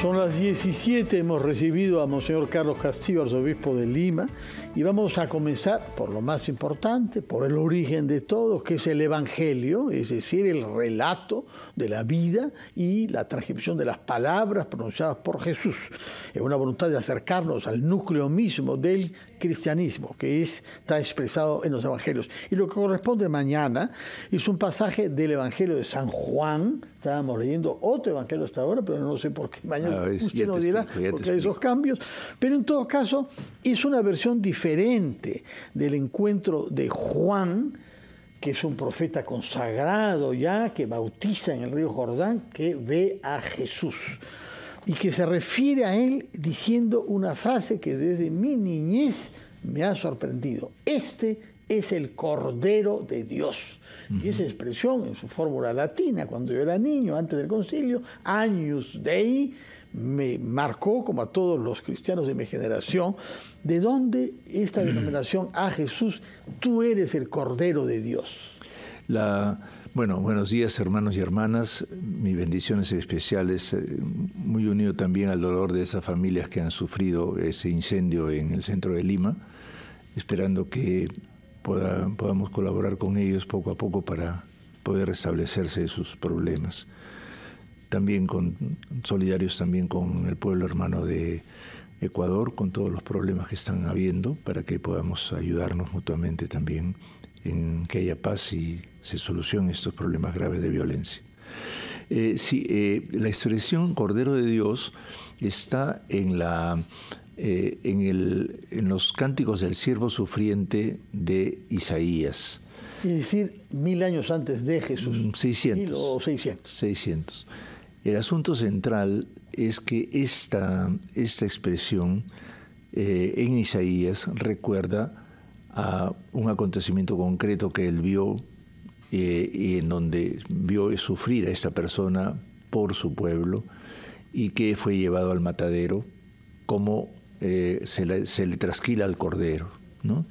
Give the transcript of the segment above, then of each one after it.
Son las 17, hemos recibido a Monseñor Carlos Castillo, arzobispo de Lima, y vamos a comenzar por lo más importante, por el origen de todo, que es el Evangelio, es decir, el relato de la vida y la transcripción de las palabras pronunciadas por Jesús. Es una voluntad de acercarnos al núcleo mismo del cristianismo, que está expresado en los Evangelios. Y lo que corresponde mañana es un pasaje del Evangelio de San Juan. Estábamos leyendo otro evangelio hasta ahora, pero no sé por qué mañana usted nos dirá, porque hay esos cambios. Pero en todo caso, es una versión diferente del encuentro de Juan, que es un profeta consagrado ya, que bautiza en el río Jordán, que ve a Jesús y que se refiere a él diciendo una frase que desde mi niñez me ha sorprendido. Este es el Cordero de Dios. Y esa expresión en su fórmula latina, cuando yo era niño, antes del concilio, Agnus Dei, me marcó, como a todos los cristianos de mi generación, de dónde esta denominación a Jesús, tú eres el Cordero de Dios. Bueno, buenos días, hermanos y hermanas, mis bendiciones especiales, muy unido también al dolor de esas familias que han sufrido ese incendio en el centro de Lima, esperando que podamos colaborar con ellos poco a poco para poder restablecerse de sus problemas. También solidarios también con el pueblo hermano de Ecuador, con todos los problemas que están habiendo, para que podamos ayudarnos mutuamente también en que haya paz y se solucionen estos problemas graves de violencia. La expresión Cordero de Dios está en los cánticos del siervo sufriente de Isaías. Es decir, 1000 años antes de Jesús. 600. 1000 o 600. 600. El asunto central es que esta expresión en Isaías recuerda a un acontecimiento concreto que él vio y en donde vio sufrir a esta persona por su pueblo y que fue llevado al matadero como se le trasquila al cordero, ¿no?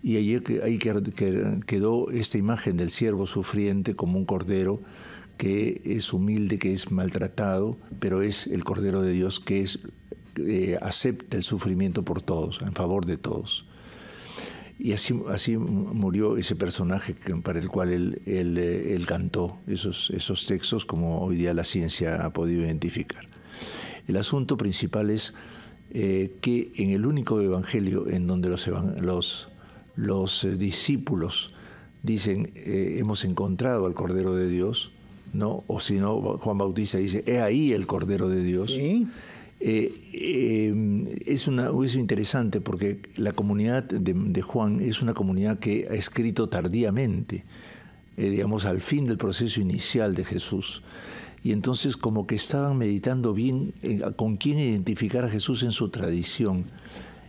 Y ahí quedó esta imagen del siervo sufriente como un cordero que es humilde, que es maltratado, pero es el Cordero de Dios que acepta el sufrimiento por todos, en favor de todos. Y así murió ese personaje para el cual él cantó esos textos, como hoy día la ciencia ha podido identificar. El asunto principal es que en el único evangelio en donde los discípulos dicen hemos encontrado al Cordero de Dios, ¿no? O si no, Juan Bautista dice, he ahí el Cordero de Dios. ¿Sí? Es interesante porque la comunidad de Juan es una comunidad que ha escrito tardíamente, digamos, al fin del proceso inicial de Jesús. Y entonces como que estaban meditando bien con quién identificar a Jesús en su tradición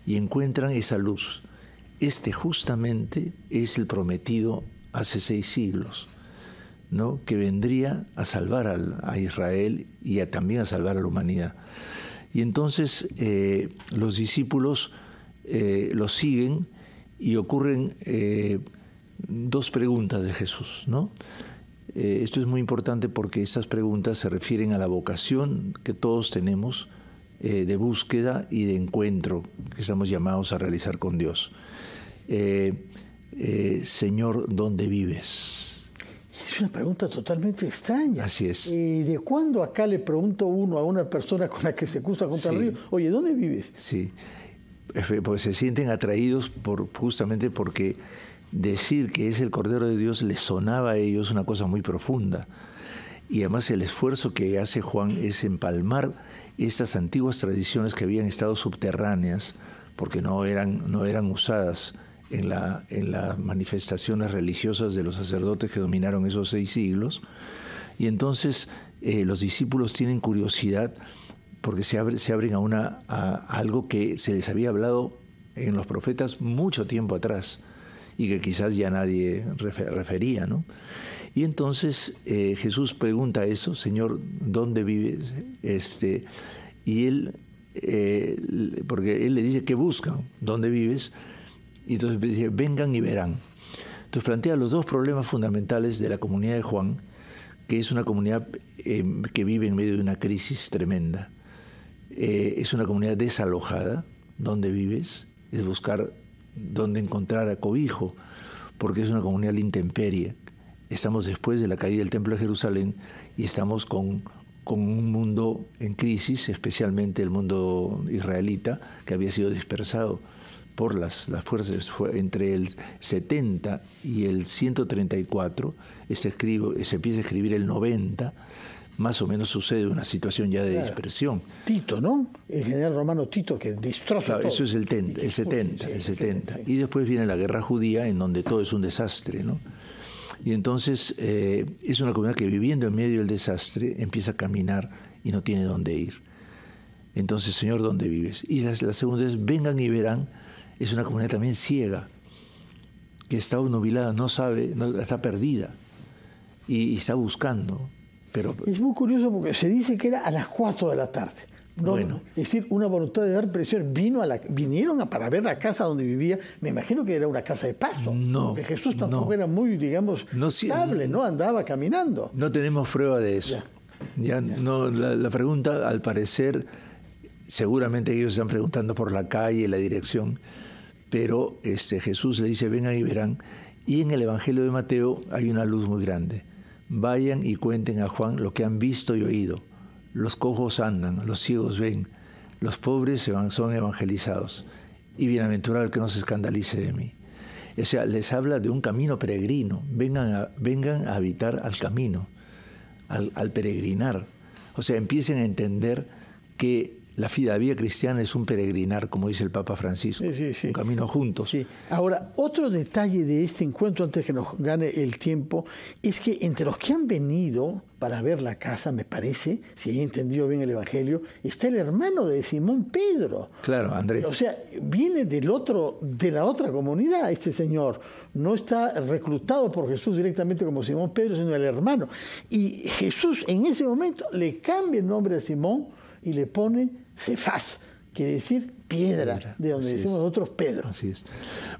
y encuentran esa luz. Este justamente es el prometido hace 6 siglos, ¿no? Que vendría a salvar a Israel y también a salvar a la humanidad. Y entonces los discípulos lo siguen y ocurren 2 preguntas de Jesús, ¿no? Esto es muy importante porque estas preguntas se refieren a la vocación que todos tenemos de búsqueda y de encuentro que estamos llamados a realizar con Dios. Señor, ¿dónde vives? Es una pregunta totalmente extraña. Así es. ¿De cuándo acá le pregunto uno a una persona con la que se cruza contra el río, oye, ¿dónde vives? Sí, pues se sienten atraídos justamente porque decir que es el Cordero de Dios les sonaba a ellos una cosa muy profunda. Y además el esfuerzo que hace Juan es empalmar estas antiguas tradiciones que habían estado subterráneas, porque no eran usadas en las manifestaciones religiosas de los sacerdotes que dominaron esos 6 siglos. Y entonces los discípulos tienen curiosidad porque se abren a algo que se les había hablado en los profetas mucho tiempo atrás y que quizás ya nadie refería, ¿no? Y entonces Jesús pregunta eso, Señor, ¿dónde vives? Y él, porque él le dice, ¿qué buscan? ¿Dónde vives? Y entonces dice, vengan y verán. Entonces plantea los 2 problemas fundamentales de la comunidad de Juan, que es una comunidad que vive en medio de una crisis tremenda. Es una comunidad desalojada, donde vives, es buscar dónde encontrar cobijo, porque es una comunidad a la intemperie. Estamos después de la caída del Templo de Jerusalén y estamos con un mundo en crisis, especialmente el mundo israelita, que había sido dispersado por las fuerzas. Entre el 70 y el 134, se empieza a escribir el 90, más o menos sucede una situación ya de dispersión. Tito, ¿no? El general romano Tito, que destroza todo. Eso es el 70. Y después viene la guerra judía, en donde todo es un desastre, ¿no? Y entonces es una comunidad que, viviendo en medio del desastre, empieza a caminar y no tiene dónde ir. Entonces, Señor, ¿dónde vives? Y la segunda es, vengan y verán. Es una comunidad también ciega, que está obnubilada, no sabe, está perdida y está buscando. Pero es muy curioso porque se dice que era a las 4 de la tarde. No, bueno. Es decir, una voluntad de dar presión. Vinieron para ver la casa donde vivía. Me imagino que era una casa de pasto. No. Porque Jesús tampoco era muy, digamos, estable, ¿no? Andaba caminando. No tenemos prueba de eso. No, la pregunta, al parecer, seguramente ellos están preguntando por la calle, la dirección, pero Jesús le dice, vengan y verán. Y en el Evangelio de Mateo hay una luz muy grande. Vayan y cuenten a Juan lo que han visto y oído. Los cojos andan, los ciegos ven, los pobres son evangelizados. Y bienaventurado el que no se escandalice de mí. O sea, les habla de un camino peregrino. Vengan a habitar al camino, al peregrinar. O sea, empiecen a entender que la vida cristiana es un peregrinar, como dice el Papa Francisco, un camino juntos. Sí. Ahora, otro detalle de este encuentro, antes que nos gane el tiempo, es que entre los que han venido para ver la casa, me parece, si he entendido bien el Evangelio, está el hermano de Simón Pedro. Claro, Andrés. O sea, viene de la otra comunidad este señor. No está reclutado por Jesús directamente como Simón Pedro, sino el hermano. Y Jesús en ese momento le cambia el nombre de Simón y le pone Cefás, quiere decir piedra, de donde decimos nosotros Pedro. Así es.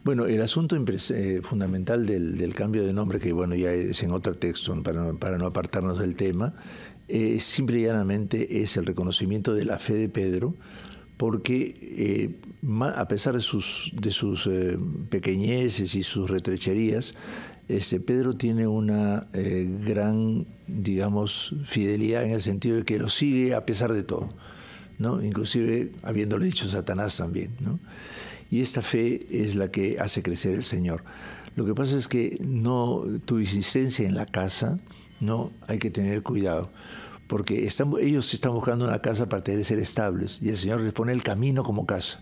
Bueno, el asunto fundamental del cambio de nombre, que bueno, ya es en otro texto, para no apartarnos del tema, simple y llanamente es el reconocimiento de la fe de Pedro, porque a pesar de sus pequeñeces y sus retrecherías, Pedro tiene una gran, digamos, fidelidad, en el sentido de que lo sigue a pesar de todo, ¿no? Inclusive habiéndole dicho Satanás también, ¿no? Y esta fe es la que hace crecer el Señor. Lo que pasa es que tu existencia en la casa, no, hay que tener cuidado, porque ellos están buscando una casa para ser estables, y el Señor les pone el camino como casa.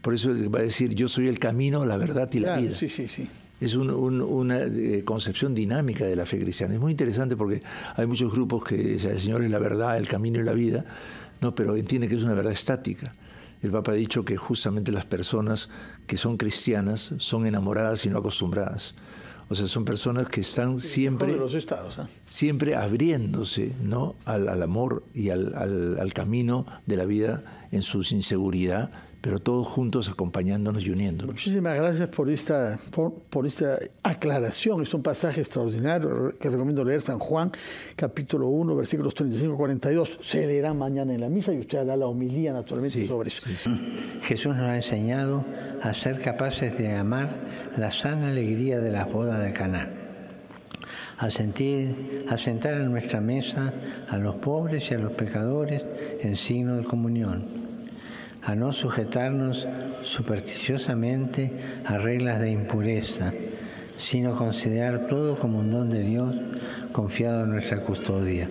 Por eso va a decir, yo soy el camino, la verdad y la vida. Sí. Es una concepción dinámica de la fe cristiana. Es muy interesante porque hay muchos grupos que dicen, el Señor es la verdad, el camino y la vida, no, pero entiende que es una verdad estática. El Papa ha dicho que justamente las personas que son cristianas son enamoradas y no acostumbradas. O sea, son personas que están siempre abriéndose, ¿no?, al amor y al camino de la vida en su inseguridad, pero todos juntos acompañándonos y uniéndonos. Muchísimas gracias por esta aclaración. Es un pasaje extraordinario que recomiendo leer, San Juan, capítulo 1, versículos 35-42. Se leerá mañana en la misa y usted hará la homilía, naturalmente, sobre eso. Jesús nos ha enseñado a ser capaces de amar la sana alegría de las bodas de Caná, a sentar en nuestra mesa a los pobres y a los pecadores en signo de comunión, a no sujetarnos supersticiosamente a reglas de impureza, sino considerar todo como un don de Dios confiado en nuestra custodia.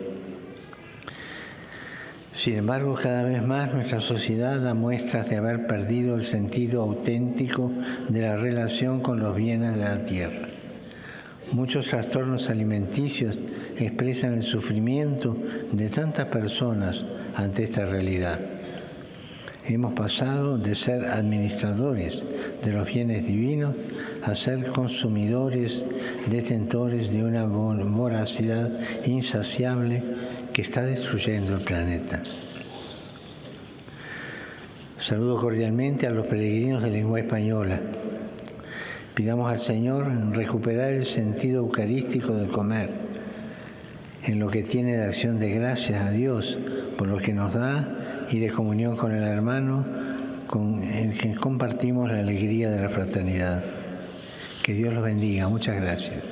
Sin embargo, cada vez más nuestra sociedad da muestras de haber perdido el sentido auténtico de la relación con los bienes de la tierra. Muchos trastornos alimenticios expresan el sufrimiento de tantas personas ante esta realidad. Hemos pasado de ser administradores de los bienes divinos a ser consumidores, detentores de una voracidad insaciable que está destruyendo el planeta. Saludo cordialmente a los peregrinos de lengua española. Pidamos al Señor recuperar el sentido eucarístico del comer, en lo que tiene de acción de gracias a Dios por lo que nos da y de comunión con el hermano, con el que compartimos la alegría de la fraternidad. Que Dios los bendiga. Muchas gracias.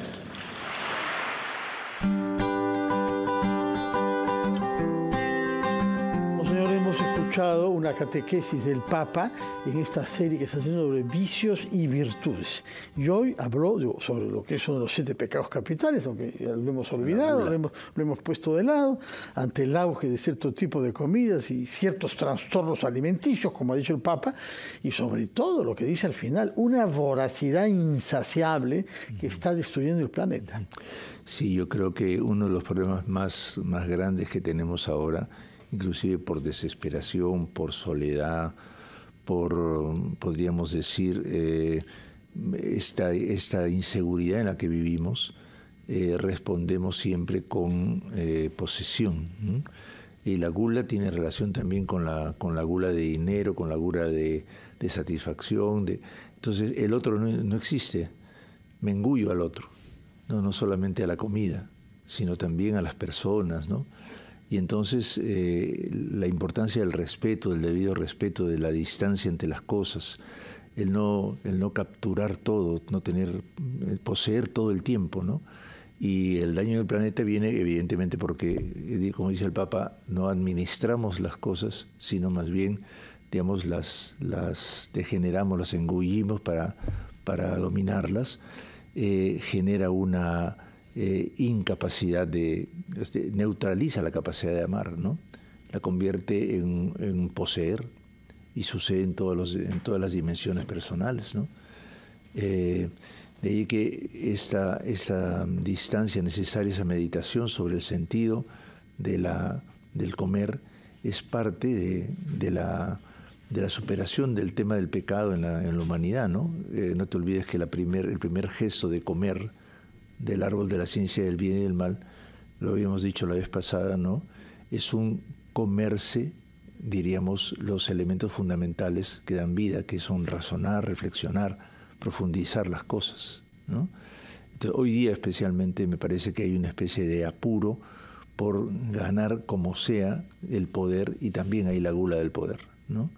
Una catequesis del Papa en esta serie que está haciendo sobre vicios y virtudes. Y hoy habló sobre lo que es uno de los 7 pecados capitales, aunque ya lo hemos olvidado, lo hemos puesto de lado, ante el auge de cierto tipo de comidas y ciertos trastornos alimenticios, como ha dicho el Papa, y sobre todo lo que dice al final, una voracidad insaciable que está destruyendo el planeta. Sí, yo creo que uno de los problemas más grandes que tenemos ahora, inclusive por desesperación, por soledad, podríamos decir, esta inseguridad en la que vivimos, respondemos siempre con posesión. Y la gula tiene relación también con la gula de dinero, con la gula de satisfacción. Entonces el otro no existe, me engullo al otro, no solamente a la comida, sino también a las personas, ¿no? Y entonces la importancia del respeto, del debido respeto, de la distancia entre las cosas, el no capturar todo, no poseer todo el tiempo, ¿no? Y el daño del planeta viene evidentemente porque, como dice el Papa, no administramos las cosas, sino más bien, digamos, las degeneramos, las engullimos para dominarlas, genera una incapacidad neutraliza la capacidad de amar, ¿no? La convierte en poseer y sucede en todas las dimensiones personales, ¿no? De ahí que esa distancia necesaria, esa meditación sobre el sentido del comer es parte de la superación del tema del pecado en la humanidad, ¿no? No te olvides que el primer gesto de comer del árbol de la ciencia del bien y del mal, lo habíamos dicho la vez pasada, ¿no? Es un comerse, diríamos, los elementos fundamentales que dan vida, que son razonar, reflexionar, profundizar las cosas, ¿no? Entonces, hoy día especialmente me parece que hay una especie de apuro por ganar como sea el poder, y también hay la gula del poder, ¿no?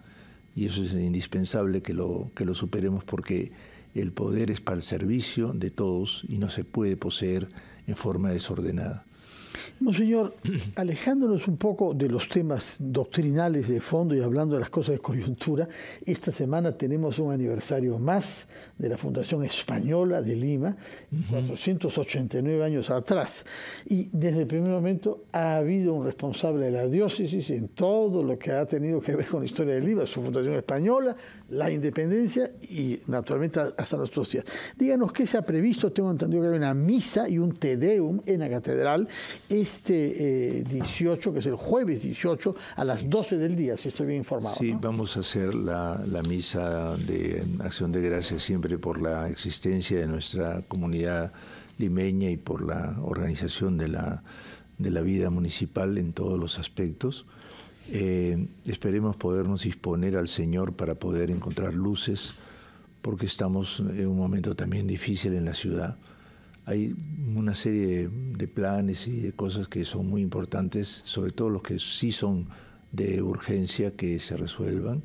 Y eso es indispensable que lo superemos, porque el poder es para el servicio de todos y no se puede poseer en forma desordenada. Monseñor, alejándonos un poco de los temas doctrinales de fondo y hablando de las cosas de coyuntura, esta semana tenemos un aniversario más de la Fundación Española de Lima, 489 años atrás. Y desde el primer momento ha habido un responsable de la diócesis en todo lo que ha tenido que ver con la historia de Lima, su Fundación Española, la independencia y naturalmente hasta nuestros días. Díganos qué se ha previsto. Tengo entendido que hay una misa y un Te Deum en la catedral este 18, que es el jueves 18, a las 12 del día, si estoy bien informado. Sí, ¿no? Vamos a hacer la misa de acción de gracias siempre por la existencia de nuestra comunidad limeña y por la organización de la vida municipal en todos los aspectos. Esperemos podernos disponer al Señor para poder encontrar luces, porque estamos en un momento también difícil en la ciudad. Hay una serie de planes y de cosas que son muy importantes, sobre todo los que sí son de urgencia, que se resuelvan.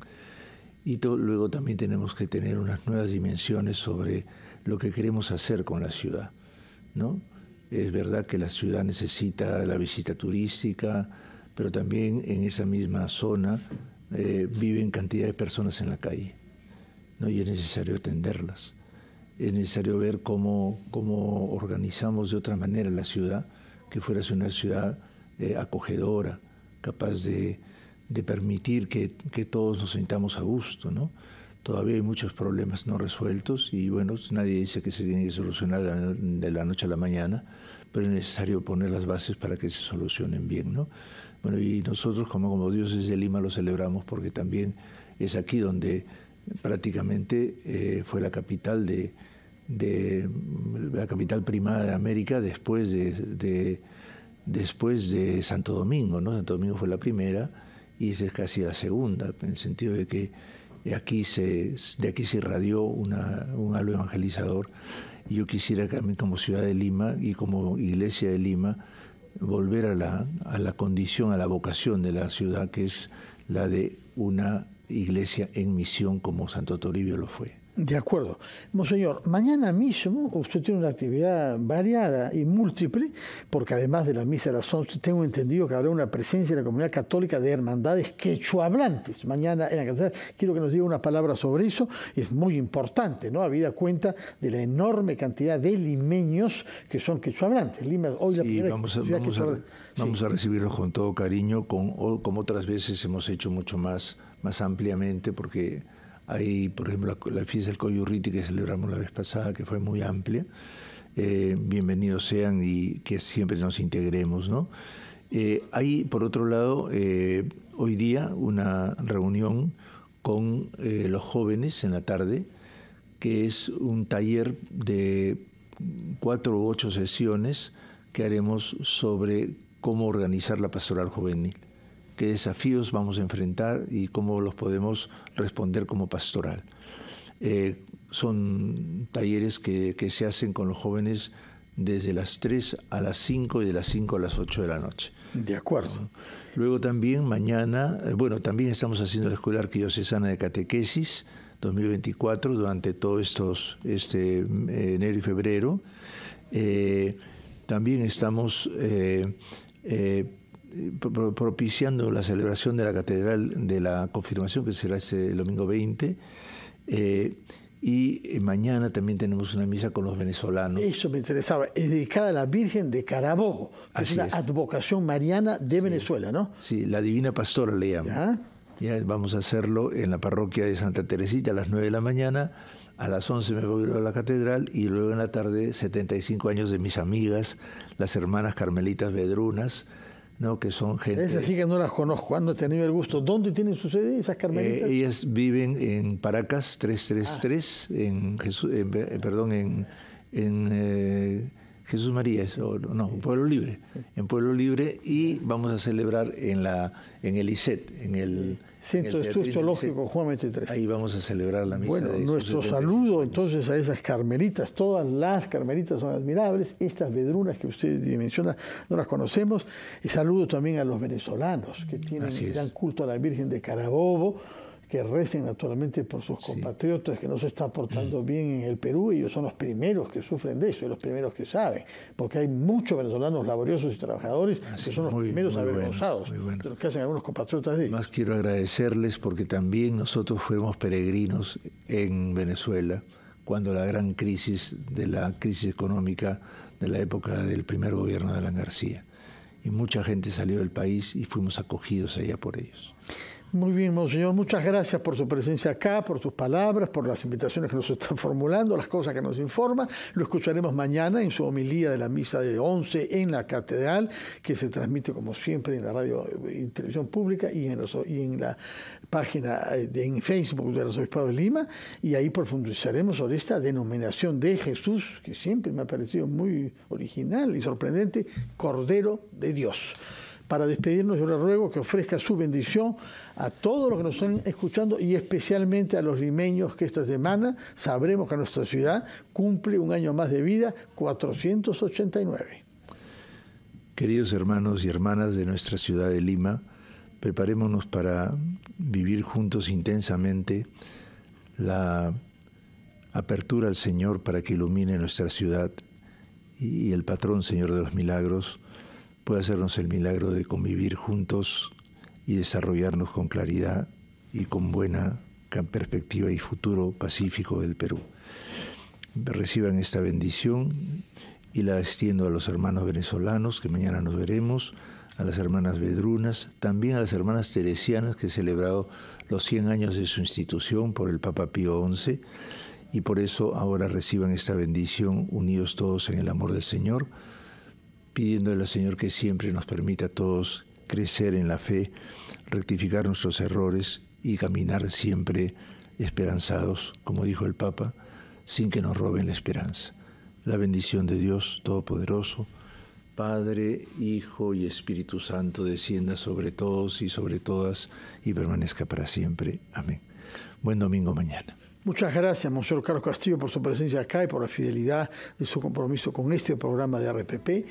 Y luego también tenemos que tener unas nuevas dimensiones sobre lo que queremos hacer con la ciudad, ¿no? Es verdad que la ciudad necesita la visita turística, pero también en esa misma zona viven cantidad de personas en la calle, ¿no? Y es necesario atenderlas. Es necesario ver cómo organizamos de otra manera la ciudad, que fuera una ciudad acogedora, capaz de permitir que todos nos sintamos a gusto, ¿no? Todavía hay muchos problemas no resueltos y bueno, nadie dice que se tiene que solucionar de la noche a la mañana, pero es necesario poner las bases para que se solucionen bien, ¿no? Bueno, y nosotros como diócesis de Lima lo celebramos porque también es aquí donde prácticamente fue la capital la capital primada de América después de Santo Domingo, ¿no? Santo Domingo fue la primera y esa es casi la segunda, en el sentido de que de aquí se irradió un halo evangelizador. Y yo quisiera también, como ciudad de Lima y como iglesia de Lima, volver a la condición, a la vocación de la ciudad, que es la de una iglesia en misión como Santo Toribio lo fue. De acuerdo. Monseñor, mañana mismo usted tiene una actividad variada y múltiple, porque además de la misa de las 11, tengo entendido que habrá una presencia de la comunidad católica de hermandades quechuahablantes. Mañana en la catedral, quiero que nos diga una palabra sobre eso, es muy importante, ¿no? Habida cuenta de la enorme cantidad de limeños que son quechuahablantes. Lima, hoy la primera vamos a recibirlos con todo cariño, como otras veces hemos hecho mucho más ampliamente, porque hay, por ejemplo, la fiesta del Coyurriti que celebramos la vez pasada, que fue muy amplia. Bienvenidos sean y que siempre nos integremos, ¿no? Hay, por otro lado, hoy día una reunión con los jóvenes en la tarde, que es un taller de 4 u 8 sesiones que haremos sobre cómo organizar la pastoral juvenil. Qué desafíos vamos a enfrentar y cómo los podemos responder como pastoral. Son talleres que se hacen con los jóvenes desde las 3 a las 5 y de las 5 a las 8 de la noche. De acuerdo. Luego también mañana, también estamos haciendo la Escuela Arquidiocesana de Catequesis 2024 durante todos enero y febrero. También estamos propiciando la celebración de la Catedral de la Confirmación, que será el domingo 20, y mañana también tenemos una misa con los venezolanos. Eso me interesaba, es dedicada a la Virgen de Carabobo, que es una advocación mariana de Venezuela, ¿no? Sí, la Divina Pastora le llaman. Ya vamos a hacerlo en la parroquia de Santa Teresita a las 9 de la mañana. A las 11 me voy a la catedral y luego en la tarde 75 años de mis amigas, las hermanas Carmelitas Vedrunas, ¿no? Que son gente... Esas sí que no las conozco, no he tenido el gusto. ¿Dónde tienen su sede esas carmelitas? Ellas viven en Paracas 333, en Jesús María, en Pueblo Libre. Sí. En Pueblo Libre, y vamos a celebrar en el ICET, en el Centro de Estudios Teológicos Juan 23. Ahí vamos a celebrar la misa. Bueno, nuestro saludo entonces a esas carmelitas. Todas las carmelitas son admirables. Estas vedrunas que usted menciona no las conocemos. Y saludo también a los venezolanos que tienen un gran culto a la Virgen de Carabobo, que recen naturalmente por sus compatriotas que no se están portando bien en el Perú. Ellos son los primeros que sufren de eso y los primeros que saben, porque hay muchos venezolanos laboriosos y trabajadores que son los primeros avergonzados de lo que hacen algunos compatriotas de ellos. Más quiero agradecerles porque también nosotros fuimos peregrinos en Venezuela cuando la gran crisis económica de la época del primer gobierno de Alan García, y mucha gente salió del país y fuimos acogidos allá por ellos. Muy bien, monseñor, muchas gracias por su presencia acá, por sus palabras, por las invitaciones que nos están formulando, las cosas que nos informa. Lo escucharemos mañana en su homilía de la misa de 11 en la catedral, que se transmite como siempre en la radio y televisión pública y en la página en Facebook de los Obispados de Lima, y ahí profundizaremos sobre esta denominación de Jesús, que siempre me ha parecido muy original y sorprendente, Cordero de Dios. Para despedirnos, yo le ruego que ofrezca su bendición a todos los que nos están escuchando y especialmente a los limeños que esta semana sabremos que nuestra ciudad cumple un año más de vida, 489. Queridos hermanos y hermanas de nuestra ciudad de Lima, preparémonos para vivir juntos intensamente la apertura al Señor para que ilumine nuestra ciudad, y el patrón Señor de los Milagros puede hacernos el milagro de convivir juntos y desarrollarnos con claridad y con buena perspectiva y futuro pacífico del Perú. Reciban esta bendición y la extiendo a los hermanos venezolanos, que mañana nos veremos, a las hermanas vedrunas, también a las hermanas teresianas, que he celebrado los 100 años de su institución por el Papa Pío XI, y por eso ahora reciban esta bendición unidos todos en el amor del Señor, pidiéndole al Señor que siempre nos permita a todos crecer en la fe, rectificar nuestros errores y caminar siempre esperanzados, como dijo el Papa, sin que nos roben la esperanza. La bendición de Dios Todopoderoso, Padre, Hijo y Espíritu Santo, descienda sobre todos y sobre todas y permanezca para siempre. Amén. Buen domingo mañana. Muchas gracias, Monseñor Carlos Castillo, por su presencia acá y por la fidelidad de su compromiso con este programa de RPP.